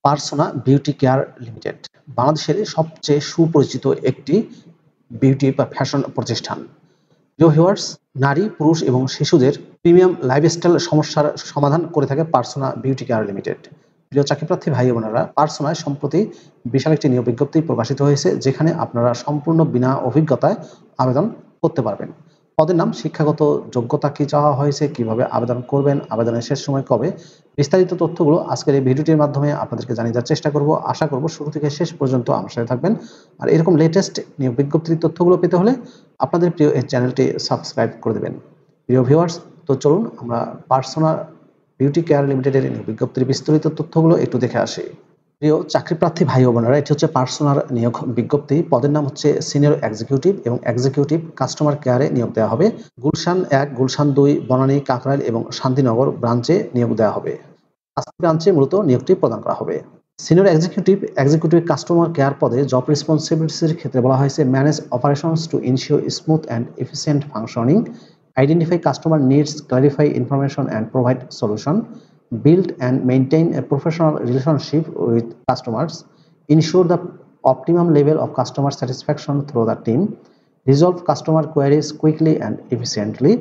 Persona beauty care limited বাংলাদেশের সবচেয়ে সুপরিচিত একটি বিউটি বা ফ্যাশন প্রতিষ্ঠান। প্রিয় ভিউয়ার্স, নারী, পুরুষ এবং শিশুদের প্রিমিয়াম লাইফস্টাইল সমস্যার সমাধান করে থাকে পার্সোনা বিউটি কেয়ার লিমিটেড। প্রিয় চাকরিপ্রার্থী ভাই বোনেরা, পার্সোনায় সম্প্রতি বিশাল একটি নিয়োগ বিজ্ঞপ্তি প্রকাশিত হয়েছে, যেখানে আপনারা সম্পূর্ণ বিনা অভিজ্ঞতায় আবেদন করতে পারবেন। পদের নাম, শিক্ষাগত যোগ্যতা কি চাওয়া হয়েছে, কিভাবে আবেদন করবেন, আবেদনের শেষ সময় কবে, বিস্তারিত তথ্যগুলো আজকের এই ভিডিওটির মাধ্যমে আপনাদেরকে জানিয়ে দেওয়ার চেষ্টা করব। আশা করব শুরু থেকে শেষ পর্যন্ত আমার সাথে থাকবেন। আর এরকম লেটেস্ট নিয়োগ বিজ্ঞপ্তির তথ্যগুলো পেতে হলে আপনাদের প্রিয় এই চ্যানেলটি সাবস্ক্রাইব করে দেবেন। প্রিয় ভিউয়ার্স, তো চলুন আমরা পার্সোনা বিউটি কেয়ার লিমিটেডের নিয়োগ বিজ্ঞপ্তির বিস্তারিত তথ্যগুলো একটু দেখে আসি। প্রিয় চাকরিপ্রার্থী ভাই ও বোনেরা, এটি হচ্ছে পার্সোনার নিয়োগ বিজ্ঞপ্তি। পদের নাম হচ্ছে সিনিয়র এক্সিকিউটিভ এবং এক্সিকিউটিভ কাস্টমার কেয়ারে নিয়োগ দেওয়া হবে। গুলশান 1, গুলশান 2, বনানী, কাকরাইল এবং শান্তিনগর ব্রাঞ্চে নিয়োগ দেওয়া হবে। 5টি ব্রাঞ্চে মূলত নিয়োগটি প্রদান করা হবে। সিনিয়র এক্সিকিউটিভ কাস্টমার কেয়ার পদে জব রেসপন্সিবিলিটিসের ক্ষেত্রে বলা হয়েছে manage operations to ensure smooth and efficient functioning, identify customer needs, clarify information and provide solution, build and maintain a professional relationship with customers, ensure the optimum level of customer satisfaction through the team, resolve customer queries quickly and efficiently,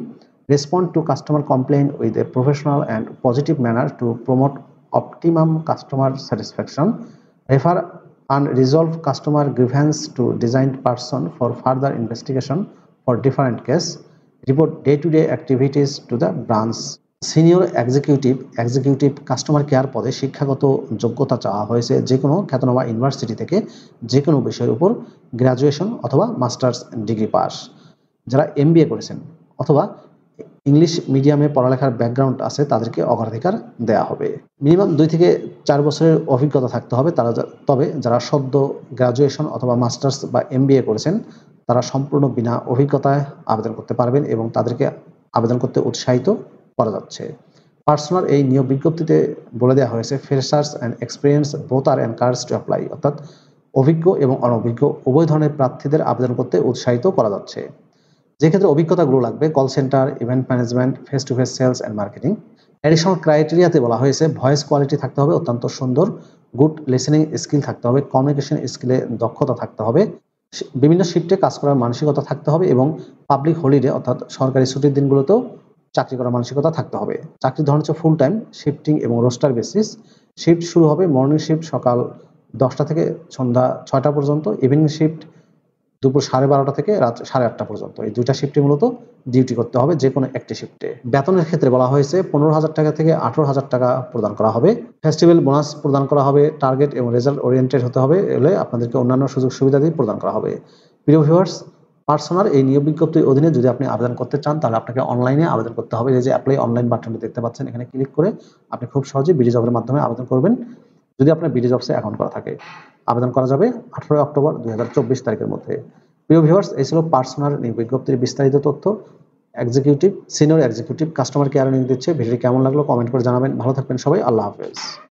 respond to customer complaint with a professional and positive manner to promote optimum customer satisfaction, refer unresolved customer grievance to designed person for further investigation for different case, report day-to-day activities to the branch. Senior executive customer care পদে শিক্ষাগত যোগ্যতা চাওয়া হয়েছে যে কোনো খ্যাতনামা university থেকে যে কোনো বিষয়ের উপর গ্র্যাজুয়েশন অথবা মাস্টার্স ডিগ্রি পাস, যারা MBA করেছেন অথবা ইংলিশ মিডিয়ামে পড়ালেখার ব্যাকগ্রাউন্ড আছে তাদেরকে অগ্রাধিকার দেওয়া হবে। মিনিমাম 2 থেকে 4 বছরের অভিজ্ঞতা থাকতে হবে তারা। তবে যারা সদ্য গ্র্যাজুয়েশন অথবা মাস্টার্স বা MBA করেছেন তারা সম্পূর্ণ বিনা অভিজ্ঞতায় আবেদন করতে পারবেন এবং তাদেরকে আবেদন করতে উৎসাহিত করা যাচ্ছে। পার্সোনাল এই নিয়োগ বিজ্ঞপ্তিতে বলে দেওয়া হয়েছে freshers and experience both are encouraged to apply, অর্থাৎ অভিজ্ঞ এবং অনভিজ্ঞ উভয় ধরনের প্রার্থীদের আবেদন করতে উৎসাহিত করা যাচ্ছে। যে ক্ষেত্রে অভিজ্ঞতাগুলো লাগবে call centre, event management, face to face sales and marketing. Additional ক্রাইটেরিয়াতে বলা হয়েছে ভয়েস কোয়ালিটি থাকতে হবে অত্যন্ত সুন্দর, গুড লিসেনিং স্কিল থাকতে হবে, কমিউনিকেশন স্কিলে দক্ষতা থাকতে হবে, বিভিন্ন শিফটে কাজ করার মানসিকতা থাকতে হবে এবং পাবলিক হলিডে অর্থাৎ সরকারি ছুটির দিনগুলোতেও চাকরি করার মানসিকতা থাকতে হবে। চাকরির ধরন হচ্ছে ফুল টাইম, শিফটিং এবং রোস্টার বেসিস। শিফট শুরু হবে মর্নিং শিফট সকাল 10টা থেকে সন্ধ্যা 6টা পর্যন্ত, ইভিনিং শিফট দুপুর 12:30 থেকে রাত 8:30 পর্যন্ত। এই 2টা শিফটে মূলত ডিউটি করতে হবে যে কোনো একটি শিফটে। বেতনের ক্ষেত্রে বলা হয়েছে 15,000 টাকা থেকে 18,000 টাকা প্রদান করা হবে। ফেস্টিভ্যাল বোনাস প্রদান করা হবে। টার্গেট এবং রেজাল্ট ওরিয়েন্টেড হতে হবে, এলে আপনাদেরকে অন্যান্য সুযোগ সুবিধা দিয়ে প্রদান করা হবে। প্রিয় ভিউয়ার্স, পার্সোনাল এই নিয়োগ বিজ্ঞপ্তির অধীনে যদি আপনি আবেদন করতে চান তাহলে আপনাকে অনলাইনে আবেদন করতে হবে। এই যে অ্যাপ্লাই অনলাইন বাটনটি দেখতে পাচ্ছেন, এখানে ক্লিক করে আপনি খুব সহজেই বিডি জবের মাধ্যমে আবেদন করবেন যদি আপনার বিডি জবসে অ্যাকাউন্ট করা থাকে। আবেদন করা যাবে 18 অক্টোবর 2024 তারিখের মধ্যে। প্রিয় ভিউয়ার্স, এই ছিল পার্সোনাল নিয়োগ বিজ্ঞপ্তির বিস্তারিত তথ্য। সিনিয়র এক্সিকিউটিভ কাস্টমার কেয়ার নিয়োগ দিচ্ছে। ভিডিওটি কেমন লাগলো কমেন্ট করে জানাবেন। ভালো থাকবেন সবাই। আল্লাহ হাফেজ।